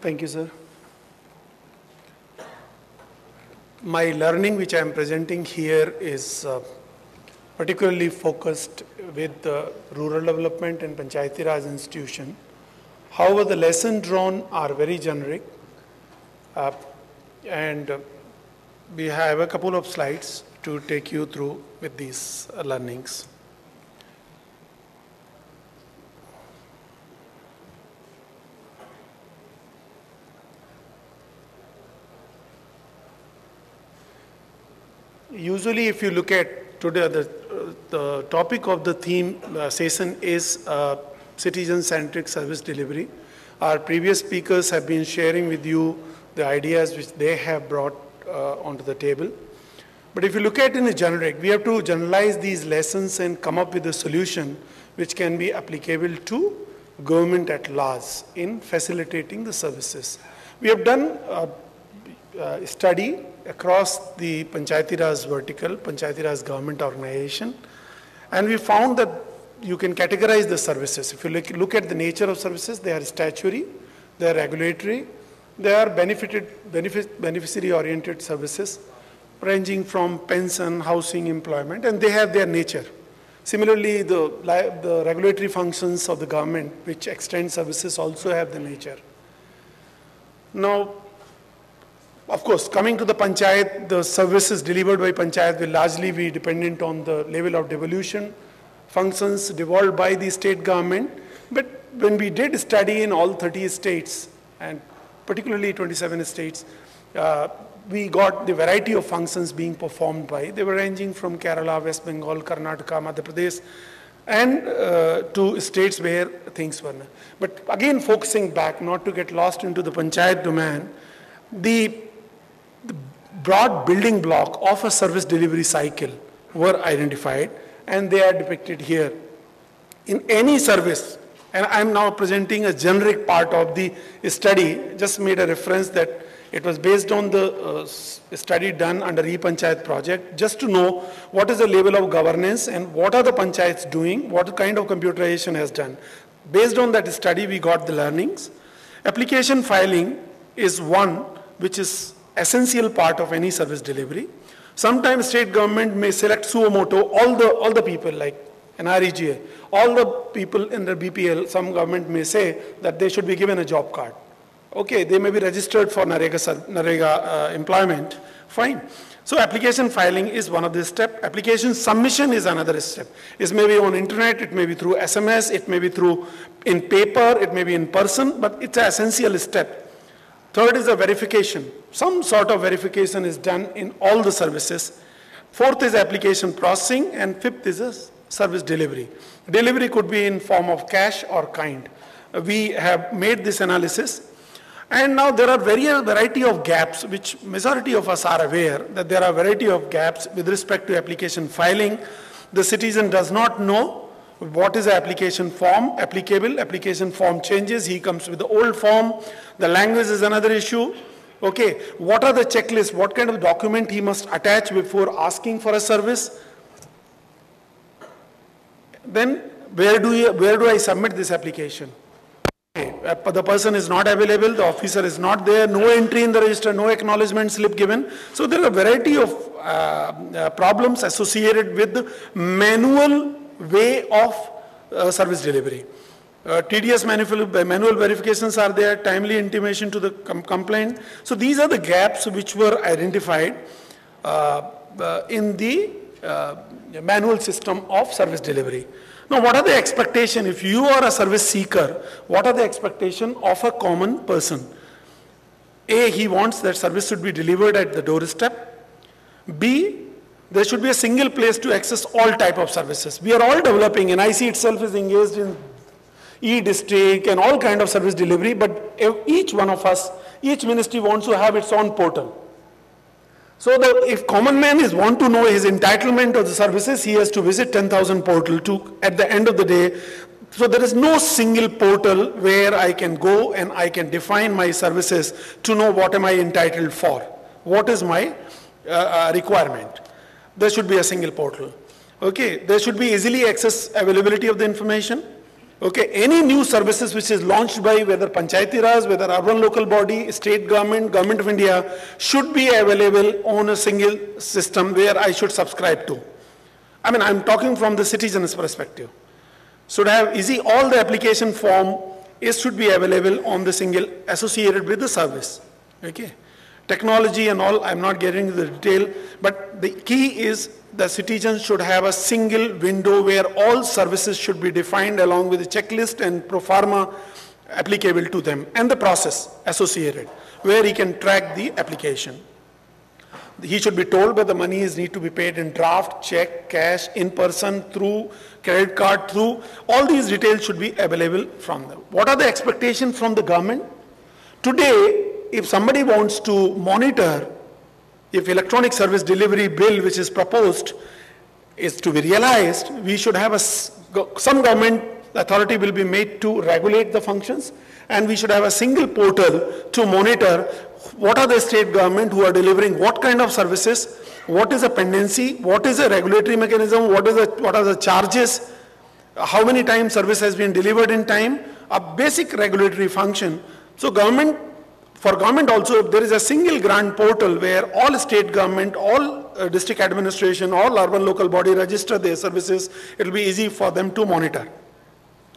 Thank you, sir. My learning which I am presenting here is particularly focused with the rural development and Panchayati Raj institution. However, the lessons drawn are very generic, and we have a couple of slides to take you through with these learnings. Usually, if you look at today, the topic of the theme session is citizen-centric service delivery. Our previous speakers have been sharing with you the ideas which they have brought onto the table. But if you look at it in a generic, we have to generalize these lessons and come up with a solution which can be applicable to government at large in facilitating the services. We have done a study across the Panchayati Raj vertical, Panchayati Raj government organization, and we found that you can categorize the services. If you look at the nature of services, they are statutory, they are regulatory, they are beneficiary-oriented services, ranging from pension, housing, employment, and they have their nature. Similarly, the regulatory functions of the government, which extend services, also have the nature. Now, of course, coming to the panchayat, the services delivered by panchayat will largely be dependent on the level of devolution, functions devolved by the state government. But when we did study in all 30 states, and particularly 27 states, we got the variety of functions being performed by. They were ranging from Kerala, West Bengal, Karnataka, Madhya Pradesh, and to states where things were. But again, focusing back, not to get lost into the panchayat domain, the broad building block of a service delivery cycle were identified, and they are depicted here. In any service, and I'm now presenting a generic part of the study, just made a reference that it was based on the study done under e-Panchayat project, just to know what is the level of governance and what are the panchayats doing, what kind of computerization has done. Based on that study, we got the learnings. Application filing is one which is essential part of any service delivery. Sometimes state government may select suo motu all the people like NREGA, all the people in the BPL, some government may say that they should be given a job card. Okay, they may be registered for NREGA employment, fine. So application filing is one of the steps. Application submission is another step. It may be on internet, it may be through SMS, it may be through in paper, it may be in person, but it's an essential step. Third is a verification. Some sort of verification is done in all the services. Fourth is application processing, and fifth is a service delivery. Delivery could be in form of cash or kind. We have made this analysis, and now there are variety of gaps, which majority of us are aware that there are variety of gaps with respect to application filing. The citizen does not know what is the application form applicable. Application form changes, he comes with the old form. The language is another issue. Okay, what are the checklists? What kind of document he must attach before asking for a service? Then where do I submit this application? Okay, the person is not available, the officer is not there, no entry in the register, no acknowledgement slip given. So there are a variety of problems associated with the manual way of service delivery. TDS manual verifications are there, timely intimation to the complaint. So these are the gaps which were identified in the manual system of service delivery. Now, what are the expectations? If you are a service seeker, what are the expectations of a common person? A, he wants that service should be delivered at the doorstep. B, there should be a single place to access all type of services. We are all developing, NIC itself is engaged in e-district and all kind of service delivery, but each one of us, each ministry wants to have its own portal. So if common man want to know his entitlement of the services, he has to visit 10,000 portal to, at the end of the day. So there is no single portal where I can go and I can define my services to know what am I entitled for, what is my requirement. There should be a single portal. Okay, there should be easily access availability of the information. Okay, any new services which is launched by whether Panchayati Raj, whether urban local body, state government, government of India, should be available on a single system where I should subscribe to. I mean, I'm talking from the citizen's perspective. Should have easy, all the application form should be available on the single associated with the service. Okay. Technology and all, I'm not getting into the detail, but the key is the citizens should have a single window where all services should be defined along with a checklist and pro forma applicable to them and the process associated, where he can track the application. He should be told whether the money is need to be paid in draft, check, cash, in person, through credit card, through. All these details should be available from them. What are the expectations from the government? Today, if somebody wants to monitor if electronic service delivery bill which is proposed is to be realized, we should have some government authority will be made to regulate the functions, and we should have a single portal to monitor what are the state government who are delivering what kind of services, what is a pendency, what is a regulatory mechanism, what are the charges, how many times service has been delivered in time, a basic regulatory function. So for government also, there is a single grant portal where all state government, all district administration, all urban local body register their services. It will be easy for them to monitor.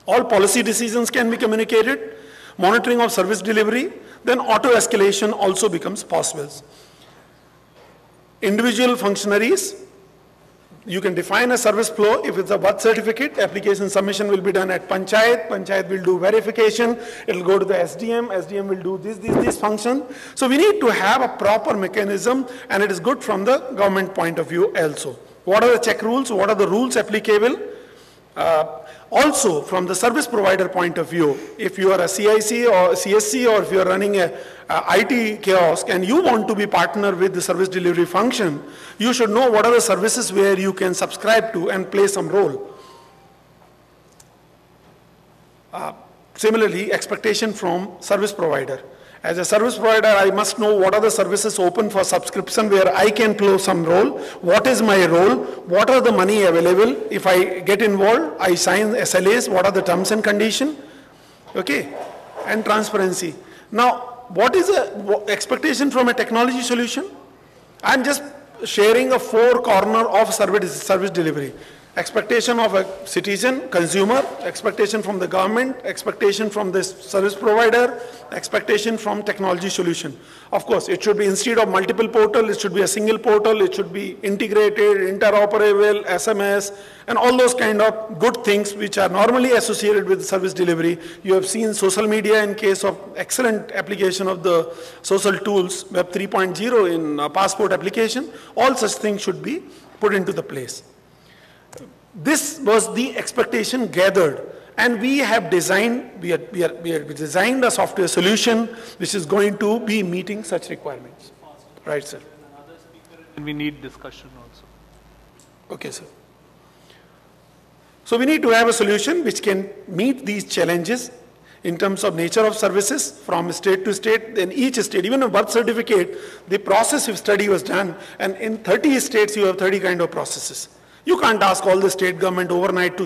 All policy decisions can be communicated, monitoring of service delivery, then auto escalation also becomes possible. Individual functionaries, you can define a service flow. If it's a birth certificate, application submission will be done at Panchayat. Panchayat will do verification. It will go to the SDM. SDM will do this function. So we need to have a proper mechanism, and it is good from the government point of view also. What are the check rules? What are the rules applicable? Also, from the service provider point of view, if you are a CIC or CSC, or if you are running a IT kiosk and you want to be partner with the service delivery function, you should know what are the services where you can subscribe to and play some role. Similarly, expectation from service provider. As a service provider, I must know what are the services open for subscription where I can play some role, what is my role, what are the money available. If I get involved, I sign SLAs, what are the terms and conditions, okay, and transparency. Now, what is the expectation from a technology solution? I'm just sharing a four corner of service delivery. Expectation of a citizen, consumer, expectation from the government, expectation from the service provider, expectation from technology solution. Of course, it should be, instead of multiple portal, it should be a single portal, it should be integrated, interoperable, SMS, and all those kind of good things which are normally associated with service delivery. You have seen social media in case of excellent application of the social tools, Web 3.0 in passport application. All such things should be put into the place. This was the expectation gathered, and we have designed, we designed a software solution which is going to be meeting such requirements. Right, sir? And we need discussion also. Okay, sir. So we need to have a solution which can meet these challenges in terms of nature of services from state to state. In each state, even a birth certificate, the process of study was done, and in 30 states you have 30 kind of processes. You can't ask all the state government overnight to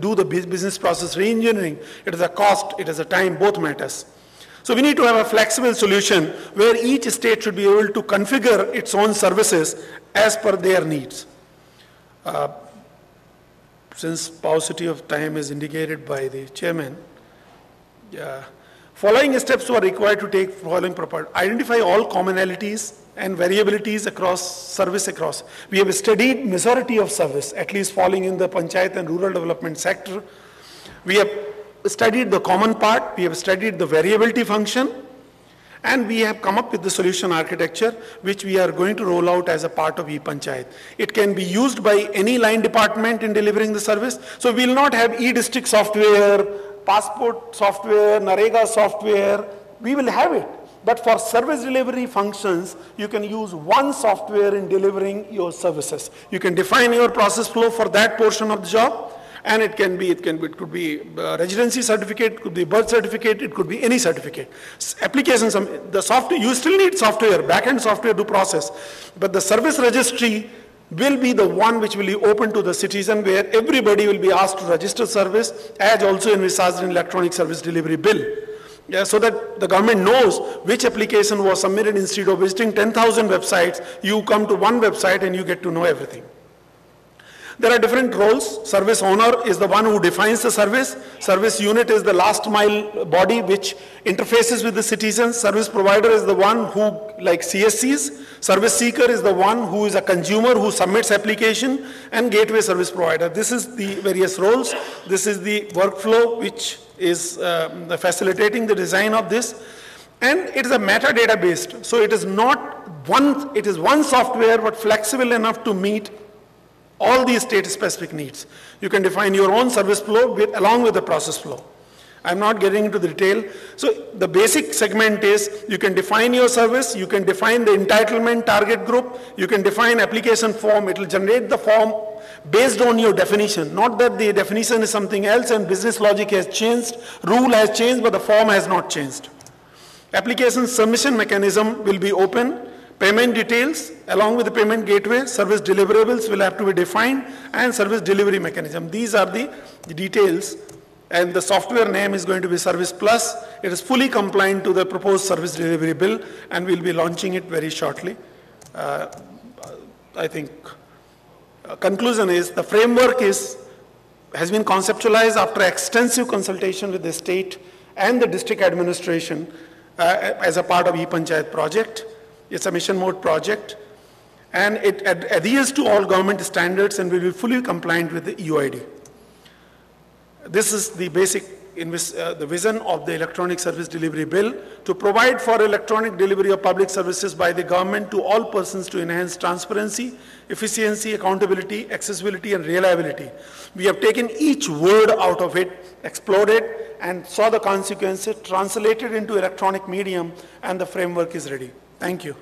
do the business process re-engineering. It is a cost, it is a time, both matters. So we need to have a flexible solution where each state should be able to configure its own services as per their needs. Since paucity of time is indicated by the chairman, following steps were required to take following proper. Identify all commonalities and variabilities across. We have studied majority of service, at least falling in the panchayat and rural development sector. We have studied the common part, we have studied the variability function, and we have come up with the solution architecture which we are going to roll out as a part of e-Panchayat. It can be used by any line department in delivering the service. So we will not have e-district software, passport software, NREGA software. We will have it. But for service delivery functions, you can use one software in delivering your services. You can define your process flow for that portion of the job, and it could be residency certificate, it could be birth certificate, it could be any certificate. Applications, the software, you still need software, back-end software to process. But the service registry will be the one which will be open to the citizen, where everybody will be asked to register service, as also envisaged in electronic service delivery bill. Yeah, so that the government knows which application was submitted. Instead of visiting 10,000 websites, you come to one website and you get to know everything. There are different roles. Service owner is the one who defines the service. Service unit is the last mile body which interfaces with the citizens. Service provider is the one who, like CSCs. Service seeker is the one who is a consumer who submits application, and gateway service provider. This is the various roles. This is the workflow which is facilitating the design of this. And it is a metadata based. So it is not one, it is one software but flexible enough to meet all these state-specific needs. You can define your own service flow along with the process flow. I'm not getting into the detail. So the basic segment is you can define your service, you can define the entitlement target group, you can define application form. It will generate the form based on your definition. Not that the definition is something else and business logic has changed, rule has changed, but the form has not changed. Application submission mechanism will be open. Payment details, along with the payment gateway, service deliverables will have to be defined, and service delivery mechanism. These are the details, and the software name is going to be Service Plus. It is fully compliant to the proposed service delivery bill, and we'll be launching it very shortly. I think conclusion is the framework has been conceptualized after extensive consultation with the state and the district administration as a part of ePanchayat project. It's a mission mode project, and it adheres to all government standards and will be fully compliant with the EOID. This is the basic the vision of the electronic service delivery bill, to provide for electronic delivery of public services by the government to all persons to enhance transparency, efficiency, accountability, accessibility, and reliability. We have taken each word out of it, explored it, and saw the consequences, translated into electronic medium, and the framework is ready. Thank you.